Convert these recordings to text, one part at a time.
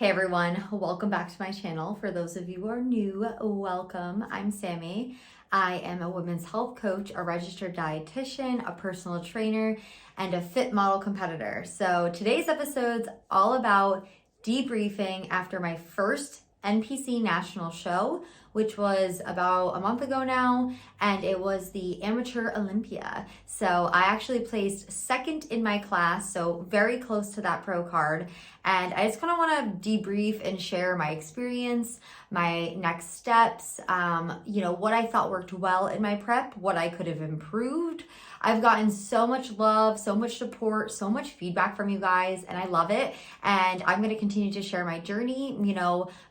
Hey everyone, welcome back to my channel. For those of you who are new, welcome. I'm Sammy. I am a women's health coach, a registered dietitian, a personal trainer, and a fit model competitor. So today's episode's all about debriefing after my first NPC national show, which was about a month ago now, and it was the Amateur Olympia. So I actually placed second in my class, so very close to that pro card. And I just kind of want to debrief and share my experience, my next steps, what I thought worked well in my prep, what I could have improved. I've gotten so much love, so much support, so much feedback from you guys, and I love it. And I'm going to continue to share my journey.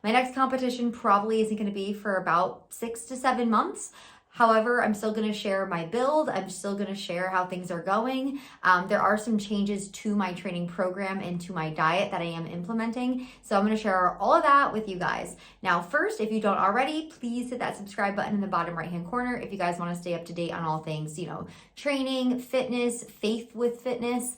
My next competition probably isn't going to be for about 6 to 7 months. However, I'm still going to share my build. I'm still going to share how things are going. There are some changes to my training program and to my diet that I am implementing. So I'm going to share all of that with you guys. Now, first, if you don't already, please hit that subscribe button in the bottom right-hand corner if you guys want to stay up to date on all things, training, fitness, faith with fitness,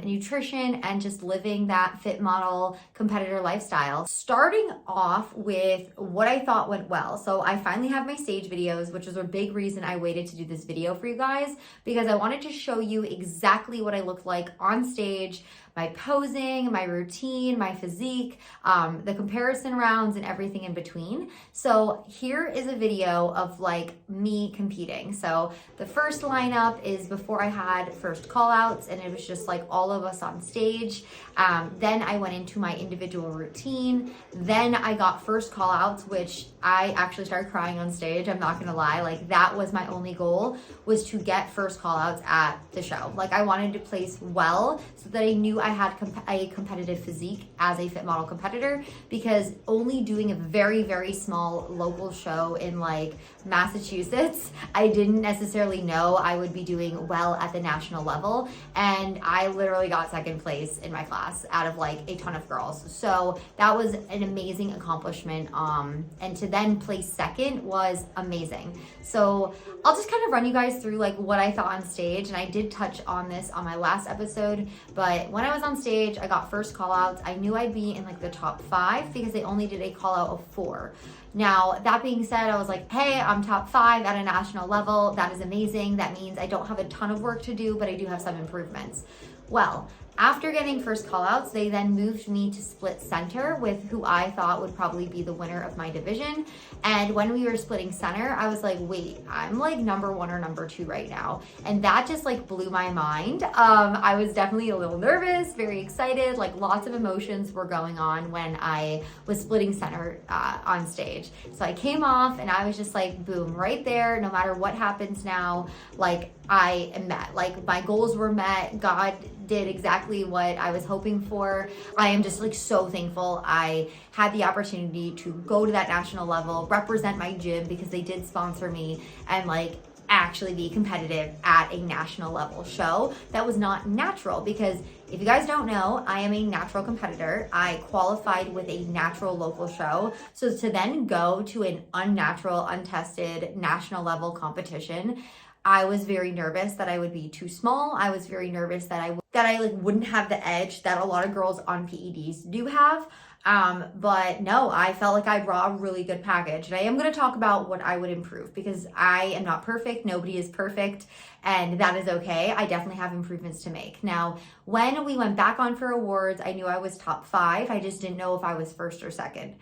nutrition, and just living that fit model competitor lifestyle. Starting off with what I thought went well. So I finally have my stage videos, which is a big reason I waited to do this video for you guys, because I wanted to show you exactly what I looked like on stage, my posing, my routine, my physique, the comparison rounds, and everything in between. So here is a video of me competing. So the first lineup is before I had first call outs, and it was just all of us on stage. Then I went into my individual routine. Then I got first call outs, which I actually started crying on stage. I'm not gonna lie, that was my only goal, was to get first call outs at the show. I wanted to place well so that I knew I had a competitive physique as a fit model competitor, because only doing a very, very small local show in Massachusetts, I didn't necessarily know I would be doing well at the national level. And I literally got second place in my class out of a ton of girls. So that was an amazing accomplishment. And to then place second was amazing. So I'll just kind of run you guys through what I thought on stage. And I did touch on this on my last episode, but when I was on stage, I got first call outs. I knew I'd be in the top 5 because they only did a call out of 4. Now, that being said, I was hey, I'm top 5 at a national level. That is amazing. That means I don't have a ton of work to do, but I do have some improvements. Well, after getting first call outs, they then moved me to split center with who I thought would probably be the winner of my division. And when we were splitting center, I was wait, I'm number 1 or number 2 right now. And that just blew my mind. I was definitely a little nervous, very excited, lots of emotions were going on when I was splitting center on stage. So I came off and I was just boom, right there, no matter what happens now, I am met. My goals were met. God did exactly what I was hoping for. I am just so thankful I had the opportunity to go to that national level, represent my gym because they did sponsor me, and actually be competitive at a national level show. That was not natural, because if you guys don't know, I am a natural competitor. I qualified with a natural local show. So to then go to an unnatural, untested national level competition, I was very nervous that I would be too small. I was very nervous that I wouldn't have the edge that a lot of girls on PEDs do have. But no, I felt I brought a really good package. And I am going to talk about what I would improve, because I am not perfect. Nobody is perfect. And that is okay. I definitely have improvements to make. Now, when we went back on for awards, I knew I was top 5. I just didn't know if I was first or second.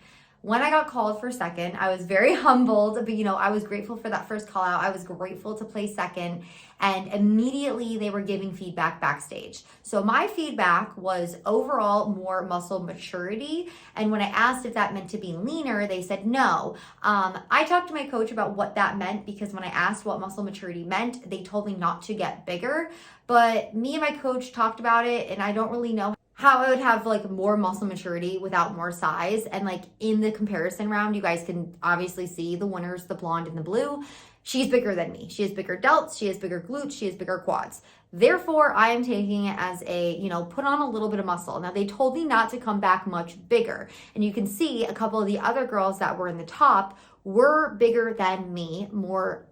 When I got called for second, I was very humbled, but I was grateful for that first call out. I was grateful to place second, and immediately they were giving feedback backstage. So my feedback was overall more muscle maturity. And when I asked if that meant to be leaner, they said no. I talked to my coach about what that meant, because when I asked what muscle maturity meant, they told me not to get bigger. But me and my coach talked about it, and I don't really know how I would have more muscle maturity without more size. And in the comparison round, you guys can obviously see the winners, the blonde and the blue. She's bigger than me. She has bigger delts, she has bigger glutes, she has bigger quads. Therefore, I am taking it as a, put on a little bit of muscle. Now, they told me not to come back much bigger. And you can see a couple of the other girls that were in the top were bigger than me, more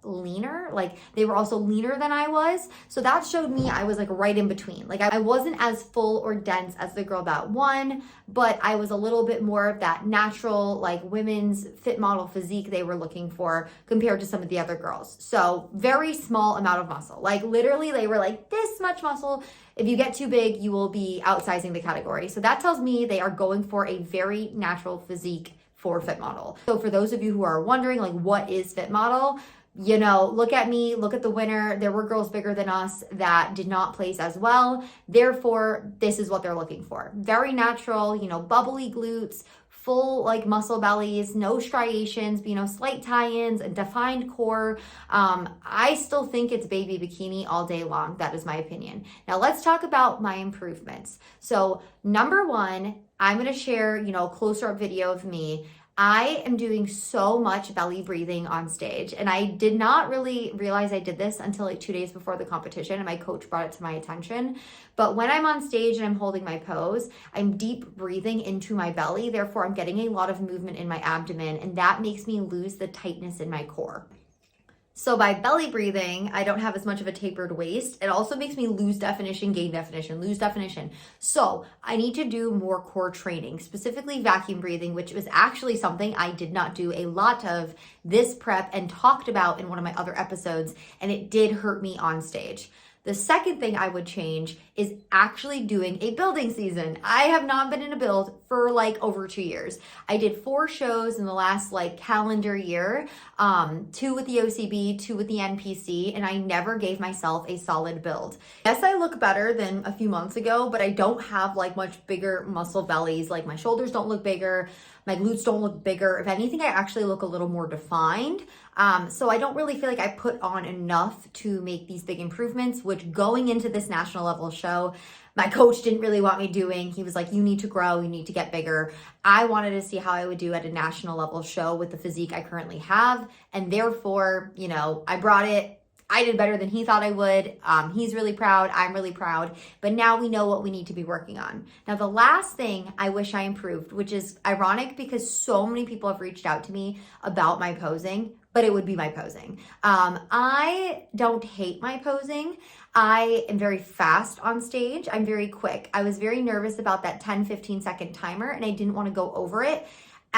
leaner. Like they were also leaner than I was. So that showed me I was like right in between. Like I wasn't as full or dense as the girl that won, but I was a little bit more of that natural, like women's fit model physique they were looking for compared to some of the other girls. So very small amount of muscle. Like literally they were like this much muscle. If you get too big, you will be outsizing the category. So that tells me they are going for a very natural physique for fit model. So for those of you who are wondering, like, what is fit model? You know, look at me, look at the winner. There were girls bigger than us that did not place as well. Therefore, this is what they're looking for. Very natural, you know, bubbly glutes, full like muscle bellies, no striations, you know, slight tie-ins, a defined core. I still think it's baby bikini all day long. That is my opinion. Now let's talk about my improvements. So number one, I'm going to share, you know, a closer up video of me. I am doing so much belly breathing on stage, and I did not really realize I did this until like 2 days before the competition, and my coach brought it to my attention. But when I'm on stage and I'm holding my pose, I'm deep breathing into my belly. Therefore, I'm getting a lot of movement in my abdomen, and that makes me lose the tightness in my core. So by belly breathing, I don't have as much of a tapered waist. It also makes me lose definition, gain definition, lose definition. So I need to do more core training, specifically vacuum breathing, which was actually something I did not do a lot of this prep and talked about in one of my other episodes, and it did hurt me on stage. The second thing I would change is actually doing a building season. I have not been in a build for like over 2 years. I did 4 shows in the last like calendar year, 2 with the OCB, 2 with the NPC, and I never gave myself a solid build. Yes, I look better than a few months ago, but I don't have like much bigger muscle bellies. Like my shoulders don't look bigger. My glutes don't look bigger. If anything, I actually look a little more defined. So I don't really feel like I put on enough to make these big improvements, which going into this national level show, my coach didn't really want me doing. He was like, you need to grow, you need to get bigger. I wanted to see how I would do at a national level show with the physique I currently have. And therefore, you know, I brought it. I did better than he thought I would. He's really proud. I'm really proud. But now we know what we need to be working on. Now, the last thing I wish I improved, which is ironic because so many people have reached out to me about my posing, but it would be my posing. I don't hate my posing. I am very fast on stage. I'm very quick. I was very nervous about that 10-15 second timer, and I didn't want to go over it.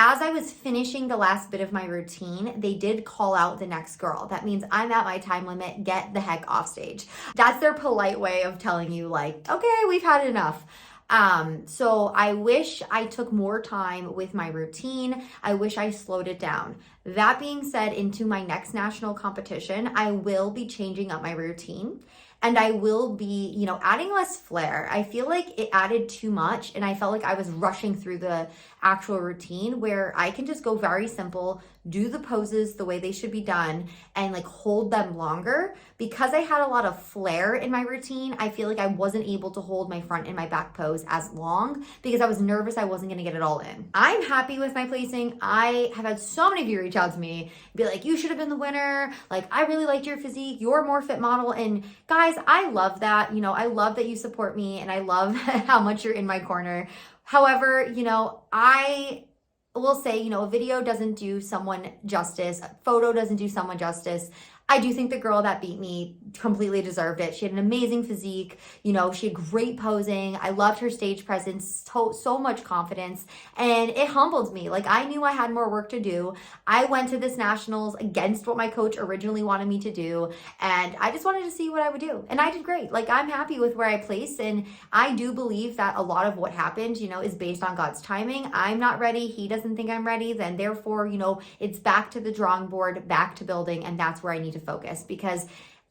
As I was finishing the last bit of my routine, they did call out the next girl. That means I'm at my time limit, get the heck off stage. That's their polite way of telling you like, okay, we've had enough. So I wish I took more time with my routine. I wish I slowed it down. That being said, into my next national competition, I will be changing up my routine. And I will be, you know, adding less flair. I feel like it added too much, and I felt like I was rushing through the actual routine where I can just go very simple, do the poses the way they should be done, and like hold them longer. Because I had a lot of flair in my routine, I feel like I wasn't able to hold my front and my back pose as long because I was nervous I wasn't gonna get it all in. I'm happy with my placing. I have had so many of you reach out to me, be like, you should have been the winner. Like, I really liked your physique. You're a more fit model. And guys, I love that. You know, I love that you support me, and I love how much you're in my corner. However, you know, I will say, you know, a video doesn't do someone justice. A photo doesn't do someone justice. I do think the girl that beat me completely deserved it. She had an amazing physique. You know, she had great posing. I loved her stage presence, so much confidence, and it humbled me. Like, I knew I had more work to do. I went to this nationals against what my coach originally wanted me to do, and I just wanted to see what I would do. And I did great. Like, I'm happy with where I placed, and I do believe that a lot of what happened, you know, is based on God's timing. I'm not ready. He doesn't think I'm ready. Then therefore, you know, it's back to the drawing board, back to building, and that's where I need to focus, because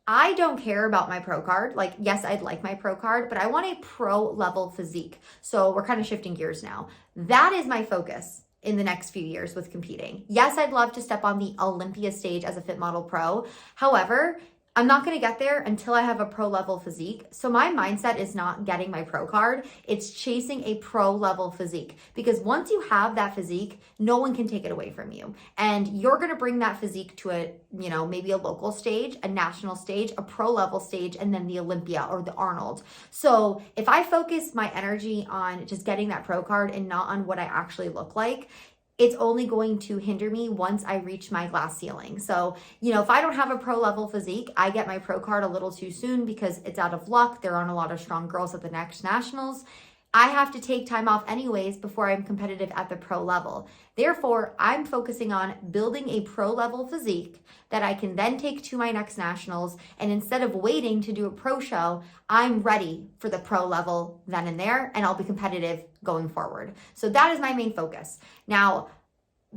I don't care about my pro card. Like, yes, I'd like my pro card, but I want a pro level physique. So we're kind of shifting gears now. That is my focus in the next few years with competing. Yes, I'd love to step on the Olympia stage as a fit model pro. However, I'm not going to get there until I have a pro level physique. So my mindset is not getting my pro card. It's chasing a pro level physique, because once you have that physique, no one can take it away from you. And you're going to bring that physique to a, you know, maybe a local stage, a national stage, a pro level stage, and then the Olympia or the Arnold. So if I focus my energy on just getting that pro card and not on what I actually look like, it's only going to hinder me once I reach my glass ceiling. So, if I don't have a pro level physique, I get my pro card a little too soon because it's out of luck. There aren't a lot of strong girls at the next nationals. I have to take time off anyways before I'm competitive at the pro level. Therefore, I'm focusing on building a pro level physique that I can then take to my next nationals. And instead of waiting to do a pro show, I'm ready for the pro level then and there, and I'll be competitive going forward. So that is my main focus. Now,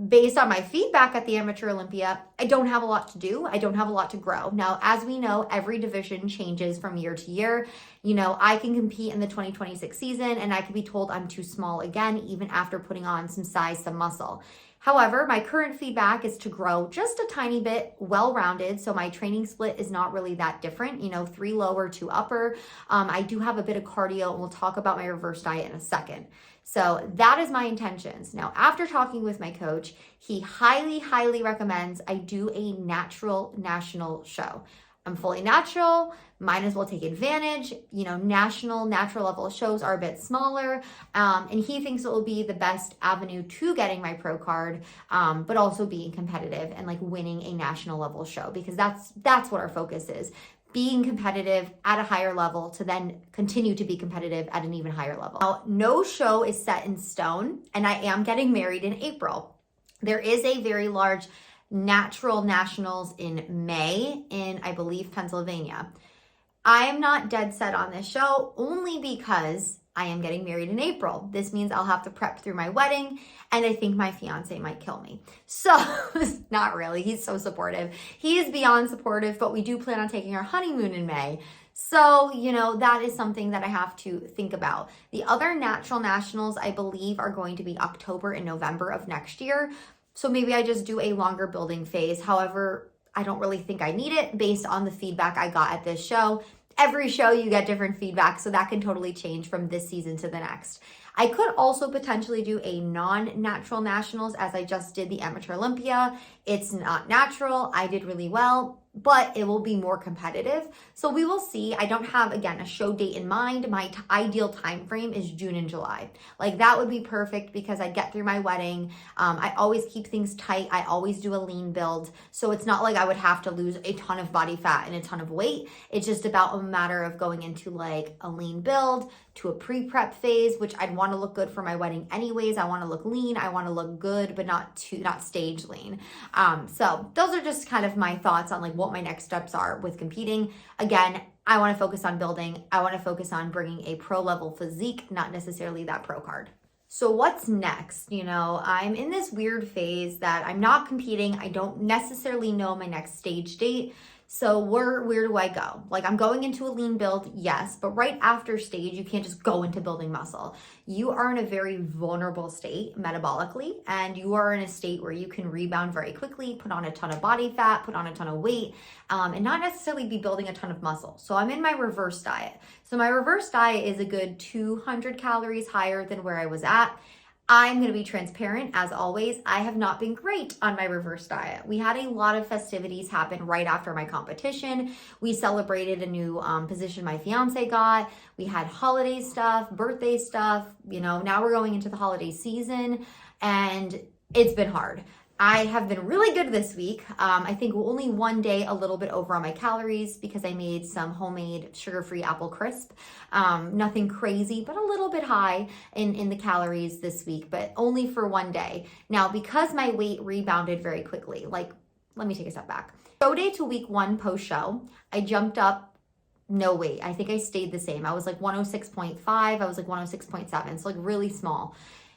based on my feedback at the Amateur Olympia, I don't have a lot to do. I don't have a lot to grow. Now, as we know, every division changes from year to year. I can compete in the 2026 season and I can be told I'm too small again, even after putting on some size, some muscle. However, my current feedback is to grow just a tiny bit, well-rounded. So my training split is not really that different, 3 lower, 2 upper. I do have a bit of cardio, and we'll talk about my reverse diet in a second. So that is my intentions. Now, after talking with my coach, he highly, highly recommends I do a natural national show. I'm fully natural, might as well take advantage. National level shows are a bit smaller. And he thinks it will be the best avenue to getting my pro card, but also being competitive and winning a national level show, because that's what our focus is. Being competitive at a higher level to then continue to be competitive at an even higher level. Now, no show is set in stone, and I am getting married in April. There is a very large natural nationals in May in, I believe, Pennsylvania. I am not dead set on this show only because I am getting married in April. This means I'll have to prep through my wedding, and I think my fiance might kill me. So, not really. He's so supportive. He is beyond supportive, but we do plan on taking our honeymoon in May. So, that is something that I have to think about. The other natural nationals, I believe, are going to be October and November of next year. So maybe I just do a longer building phase. However, I don't really think I need it based on the feedback I got at this show. Every show you get different feedback, so that can totally change from this season to the next. I could also potentially do a non-natural nationals, as I just did the Amateur Olympia. It's not natural. I did really well, but it will be more competitive. So we will see. I don't have, again, a show date in mind. My ideal time frame is June and July. That would be perfect because I get through my wedding. I always keep things tight. I always do a lean build. So it's not like I would have to lose a ton of body fat and a ton of weight. It's just about a matter of going into a lean build to a pre-prep phase, which I'd want to look good for my wedding anyways. I want to look lean. I want to look good, but not stage lean. So those are just kind of my thoughts on what my next steps are with competing. Again, I want to focus on building. I want to focus on bringing a pro level physique, not necessarily that pro card. So what's next? I'm in this weird phase that I'm not competing. I don't necessarily know my next stage date. So where do I go? I'm going into a lean build, yes, but right after stage, you can't just go into building muscle. You are in a very vulnerable state metabolically, and you are in a state where you can rebound very quickly, put on a ton of body fat, put on a ton of weight, and not necessarily be building a ton of muscle. So I'm in my reverse diet. So my reverse diet is a good 200 calories higher than where I was at. I'm going to be transparent, as always. I have not been great on my reverse diet. We had a lot of festivities happen right after my competition. We celebrated a new position my fiance got. We had holiday stuff, birthday stuff. Now we're going into the holiday season, and it's been hard. I have been really good this week. I think only one day a little bit over on my calories because I made some homemade sugar-free apple crisp. Nothing crazy, but a little bit high in the calories this week, but only for one day. Now, because my weight rebounded very quickly, let me take a step back. Show day to week 1 post-show, I jumped up no weight. I think I stayed the same. I was 106.5. I was 106.7. So really small.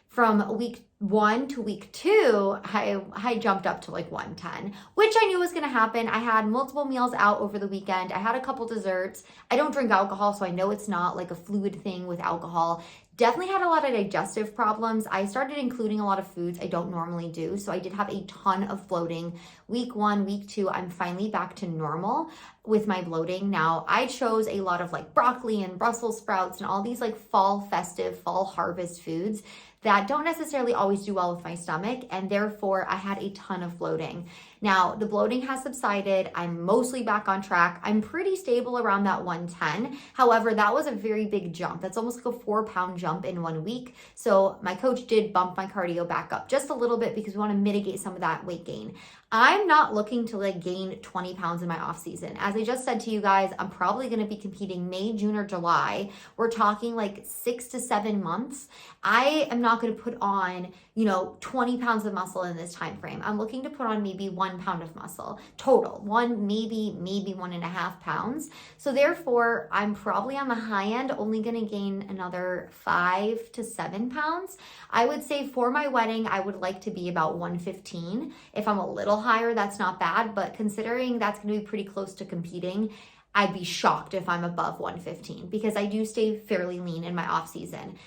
From week 1 to week 2, I jumped up to 110, which I knew was going to happen. I had multiple meals out over the weekend. I had a couple desserts. I don't drink alcohol, so I know it's not a fluid thing with alcohol. Definitely had a lot of digestive problems. I started including a lot of foods I don't normally do, so I did have a ton of bloating. Week 1, week 2, I'm finally back to normal with my bloating. Now, I chose a lot of broccoli and Brussels sprouts and all these fall festive, fall harvest foods that don't necessarily always do well with my stomach, and therefore I had a ton of bloating. Now, the bloating has subsided. I'm mostly back on track. I'm pretty stable around that 110. However, that was a very big jump. That's almost like a 4-pound jump in 1 week. So my coach did bump my cardio back up just a little bit because we want to mitigate some of that weight gain. I'm not looking to like gain 20 pounds in my off season. As I just said to you guys, I'm probably going to be competing May, June, or July. We're talking like 6 to 7 months. I am not going to put on, 20 pounds of muscle in this time frame. I'm looking to put on maybe 1 pound of muscle total, maybe 1.5 pounds. So therefore, I'm probably on the high end, only going to gain another 5 to 7 pounds. I would say for my wedding, I would like to be about 115. If I'm a little higher, that's not bad, but considering that's going to be pretty close to competing, I'd be shocked if I'm above 115 because I do stay fairly lean in my off season.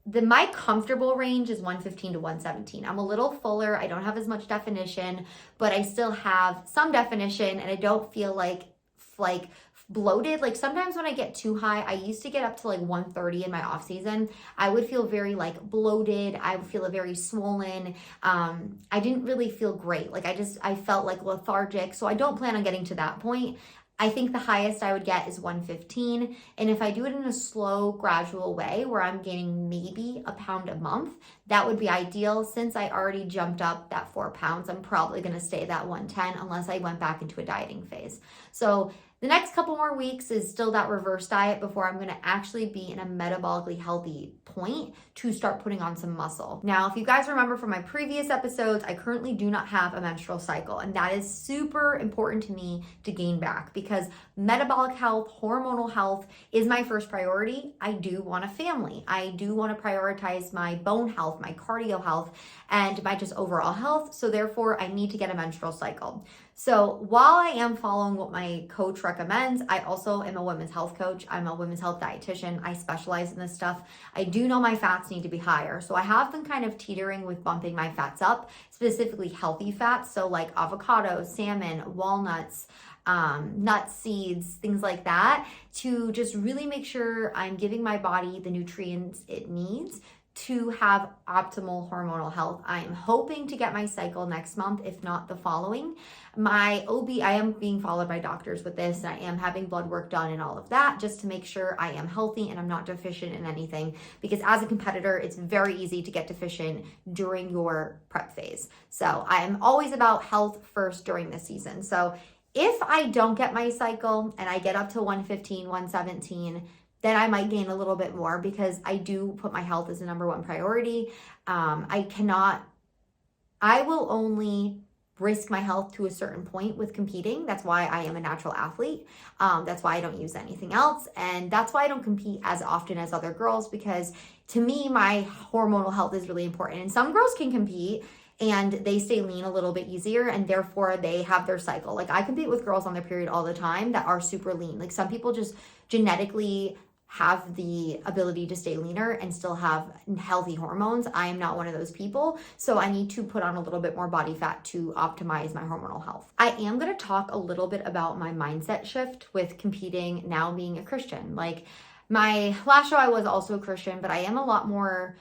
My comfortable range is 115 to 117. I'm a little fuller. I don't have as much definition, but I still have some definition and I don't feel like bloated. Like sometimes when I get too high, I used to get up to like 130 in my off season. I would feel very like bloated. I would feel very swollen. I didn't really feel great. Like I felt like lethargic. So I don't plan on getting to that point. I think the highest I would get is 115. And if I do it in a slow, gradual way where I'm gaining maybe a pound a month, that would be ideal. Since I already jumped up that 4 pounds, I'm probably going to stay that 110 unless I went back into a dieting phase. So the next couple more weeks is still that reverse diet before I'm going to actually be in a metabolically healthy point to start putting on some muscle. Now, if you guys remember from my previous episodes, I currently do not have a menstrual cycle, and that is super important to me to gain back because metabolic health, hormonal health is my first priority. I do want a family. I do want to prioritize my bone health, my cardio health, and my just overall health. So therefore, I need to get a menstrual cycle. So while I am following what my coach recommends, I also am a women's health coach. I'm a women's health dietitian. I specialize in this stuff. I do know my fats need to be higher. So I have been kind of teetering with bumping my fats up, specifically healthy fats. So like avocados, salmon, walnuts, nuts, seeds, things like that, to just really make sure I'm giving my body the nutrients it needs to have optimal hormonal health. I am hoping to get my cycle next month, if not the following. My OB, I am being followed by doctors with this, and I am having blood work done and all of that just to make sure I am healthy and I'm not deficient in anything, because as a competitor, it's very easy to get deficient during your prep phase. So I am always about health first during this season. So if I don't get my cycle and I get up to 115, 117, then I might gain a little bit more because I do put my health as a number one priority. I will only risk my health to a certain point with competing. That's why I am a natural athlete. That's why I don't use anything else. And that's why I don't compete as often as other girls, because to me, my hormonal health is really important. And some girls can compete and they stay lean a little bit easier, and therefore they have their cycle. Like I compete with girls on their period all the time that are super lean. Like some people just genetically have the ability to stay leaner and still have healthy hormones. I am not one of those people. So I need to put on a little bit more body fat to optimize my hormonal health. I am going to talk a little bit about my mindset shift with competing now being a Christian. Like my last show, I was also a Christian, but I am a lot more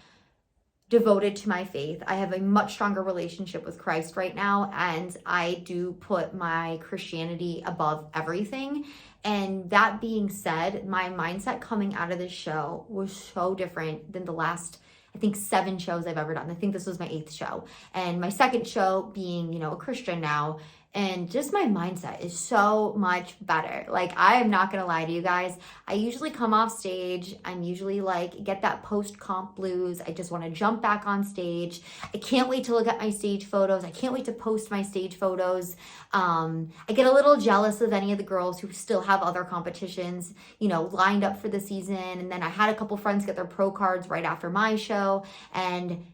devoted to my faith. I have a much stronger relationship with Christ right now, and I do put my Christianity above everything. And that being said, my mindset coming out of this show was so different than the last, I think, 7 shows I've ever done. I think this was my 8th show. And my 2nd show being, a Christian now. And just my mindset is so much better. Like, I am not gonna lie to you guys. I usually come off stage. I'm usually like, get that post-comp blues. I just wanna jump back on stage. I can't wait to look at my stage photos. I can't wait to post my stage photos. I get a little jealous of any of the girls who still have other competitions, lined up for the season. And then I had a couple friends get their pro cards right after my show. And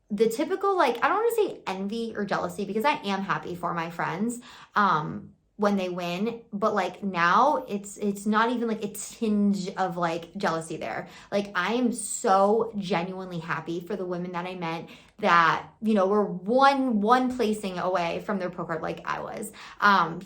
the typical, I don't want to say envy or jealousy, because I am happy for my friends when they win, but now it's not even a tinge of jealousy there. I am so genuinely happy for the women that I met. that, you know, were one placing away from their pro card, like I was.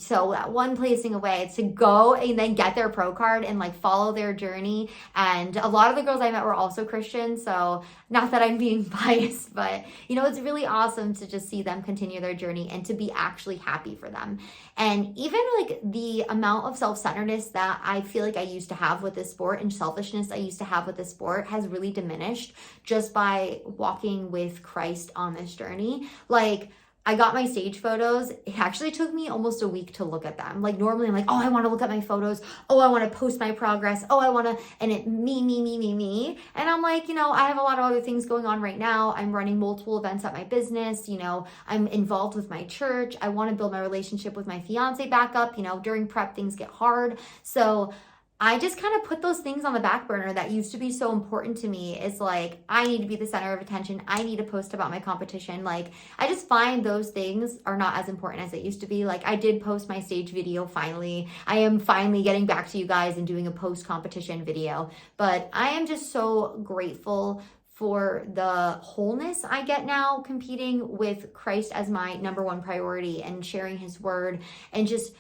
So that one placing away to go and then get their pro card and like follow their journey. And a lot of the girls I met were also Christian. So not that I'm being biased, but you know, it's really awesome to just see them continue their journey and to be actually happy for them. And even like the amount of self-centeredness that I feel like I used to have with this sport and selfishness I used to have with this sport has really diminished just by walking with Christ on this journey. Like, I got my stage photos. It actually took me almost a week to look at them. Like normally I'm like, oh, I want to look at my photos. Oh, I want to post my progress. Oh, I want to, and it me. And I'm like, you know, I have a lot of other things going on right now. I'm running multiple events at my business. You know, I'm involved with my church. I want to build my relationship with my fiance back up. You know, during prep, things get hard. So I just kind of put those things on the back burner that used to be so important to me. It's like, I need to be the center of attention. I need to post about my competition. Like, I just find those things are not as important as it used to be. Like, I did post my stage video finally. I am finally getting back to you guys and doing a post-competition video. But I am just so grateful for the wholeness I get now competing with Christ as my number one priority and sharing his word and just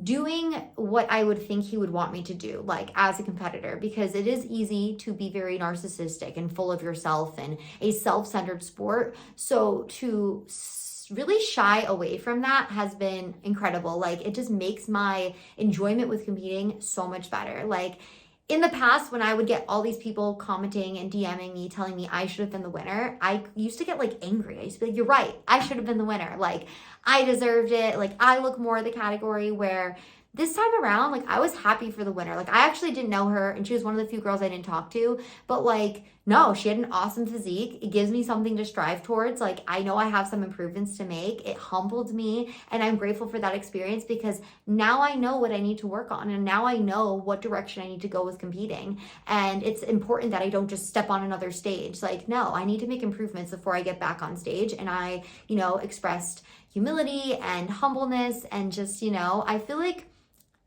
doing what I would think he would want me to do, like as a competitor, because it is easy to be very narcissistic and full of yourself and a self-centered sport. So to really shy away from that has been incredible. Like, it just makes my enjoyment with competing so much better. Like, in the past, when I would get all these people commenting and DMing me, telling me I should have been the winner, I used to get like angry. I used to be like, you're right, I should have been the winner. Like, I deserved it. Like, I look more at the category where this time around, like, I was happy for the winner. Like, I actually didn't know her, and she was one of the few girls I didn't talk to. But, like, no, she had an awesome physique. It gives me something to strive towards. Like, I know I have some improvements to make. It humbled me, and I'm grateful for that experience because now I know what I need to work on, and now I know what direction I need to go with competing. And it's important that I don't just step on another stage. Like, no, I need to make improvements before I get back on stage. And I, you know, expressed humility and humbleness, and just, you know, I feel like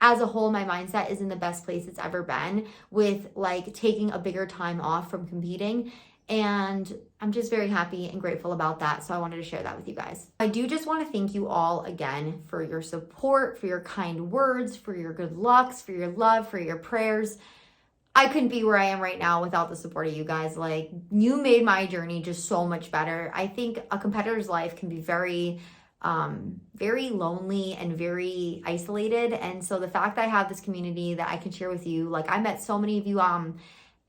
as a whole, my mindset is in the best place it's ever been with like taking a bigger time off from competing. And I'm just very happy and grateful about that. So I wanted to share that with you guys. I do just want to thank you all again for your support, for your kind words, for your good lucks, for your love, for your prayers. I couldn't be where I am right now without the support of you guys. Like, you made my journey just so much better. I think a competitor's life can be very lonely and very isolated. And so the fact that I have this community that I can share with you, like, I met so many of you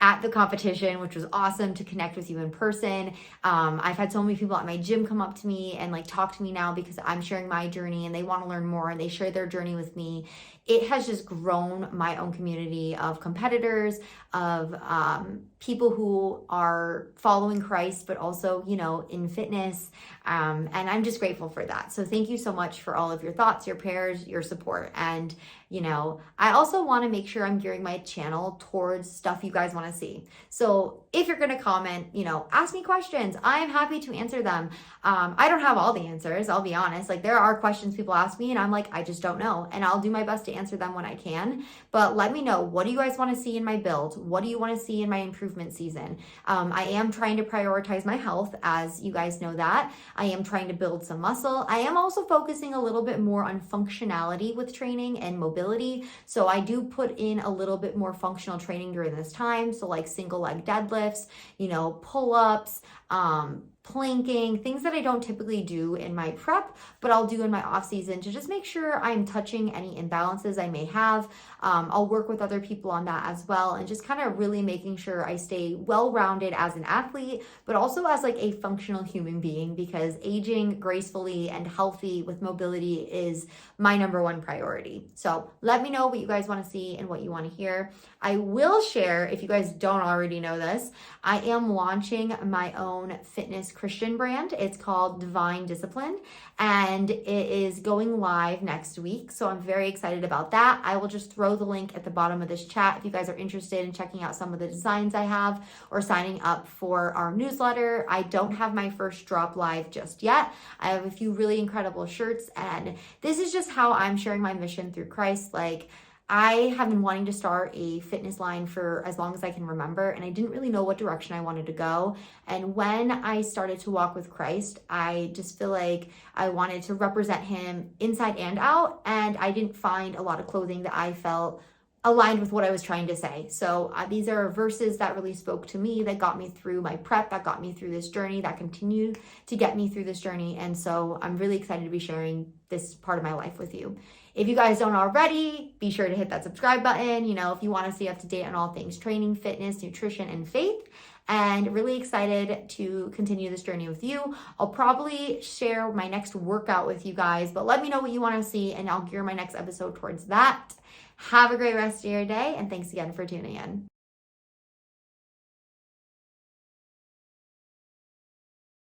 at the competition, which was awesome to connect with you in person. I've had so many people at my gym come up to me and like talk to me now because I'm sharing my journey and they want to learn more and they share their journey with me. It has just grown my own community of competitors, of people who are following Christ, but also, you know, in fitness. And I'm just grateful for that. So thank you so much for all of your thoughts, your prayers, your support. And, you know, I also want to make sure I'm gearing my channel towards stuff you guys want to see. So if you're going to comment, you know, ask me questions. I'm happy to answer them. I don't have all the answers, I'll be honest. Like, there are questions people ask me and I'm like, I just don't know. And I'll do my best to answer them when I can. But let me know, what do you guys want to see in my build? What do you want to see in my improvement season? I am trying to prioritize my health, as you guys know that. I am trying to build some muscle. I am also focusing a little bit more on functionality with training and mobility. So I do put in a little bit more functional training during this time. So like single leg deadlifts, you know, pull-ups, planking, things that I don't typically do in my prep, but I'll do in my off season to just make sure I'm touching any imbalances I may have. I'll work with other people on that as well, and just kind of really making sure I stay well-rounded as an athlete, but also as like a functional human being, because aging gracefully and healthy with mobility is my number one priority. So let me know what you guys want to see and what you want to hear. I will share, if you guys don't already know this, I am launching my own fitness Christian brand. It's called Divine Discipline, and it is going live next week. So I'm very excited about that. I will just throw the link at the bottom of this chat if you guys are interested in checking out some of the designs I have or signing up for our newsletter. I don't have my first drop live just yet. I have a few really incredible shirts, and this is just how I'm sharing my mission through Christ. Like, I have been wanting to start a fitness line for as long as I can remember, and I didn't really know what direction I wanted to go. And when I started to walk with Christ, I just feel like I wanted to represent him inside and out, and I didn't find a lot of clothing that I felt aligned with what I was trying to say. So these are verses that really spoke to me, that got me through my prep, that got me through this journey, that continue to get me through this journey. And so I'm really excited to be sharing this part of my life with you. If you guys don't already, be sure to hit that subscribe button, if you want to stay up to date on all things training, fitness, nutrition, and faith. And really excited to continue this journey with you. I'll probably share my next workout with you guys, but let me know what you want to see and I'll gear my next episode towards that. Have a great rest of your day, and thanks again for tuning in.